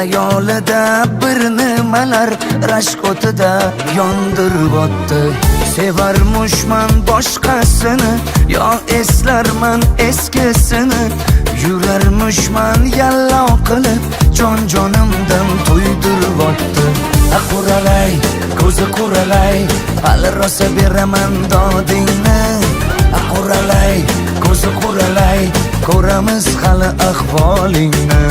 Xayolida bir nimalar rashk o'tida yondirib o'tdi. Sevarmushman boshqasini, yo eslarman eskisini. Yurarmushman yallov qilib, jon-jonimdan to'ydirib o'tdi. Quralay, ko'zi quralay, hali rosa beraman dodingni. Quralay, ko'zi quralay, ko'ramiz hali ahvolingni.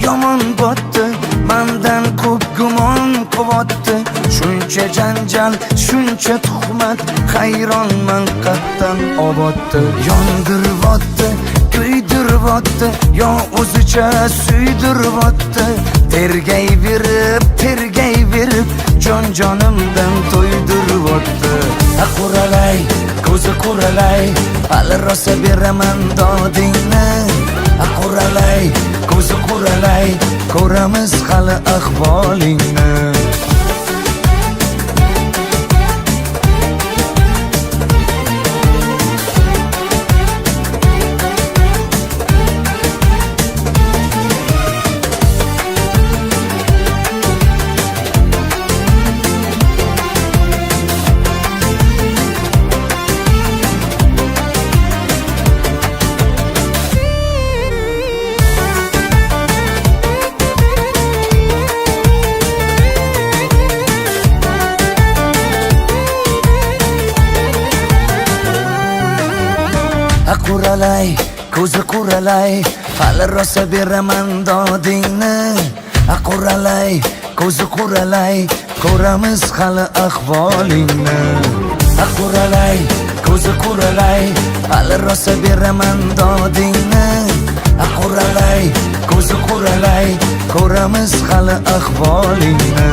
Yomon botdi, mendan ko'p gumon quvotdi. Shuncha janjal, shuncha tuhmat, hayronman qattan oboddi. Yondiribotdi, kuydiribotdi, yo o'zicha suydiribotdi. Tergayverib, jon-jonimdan to'ydiribotdi. Quralay, ko'zi quralay, hali rosa beraman dodingni. Quralay, ko'zi quralay, ko'ramiz hali ahvolingni. Quralay, ko'zi quralay, hali rosa beraman dodingni. Quralay, ko'zi quralay, ko'ramiz hali ahvolingni. Quralay, ko'zi quralay, hali rosa beraman dodingni. Quralay, ko'zi quralay, ko'ramiz hali ahvolingni.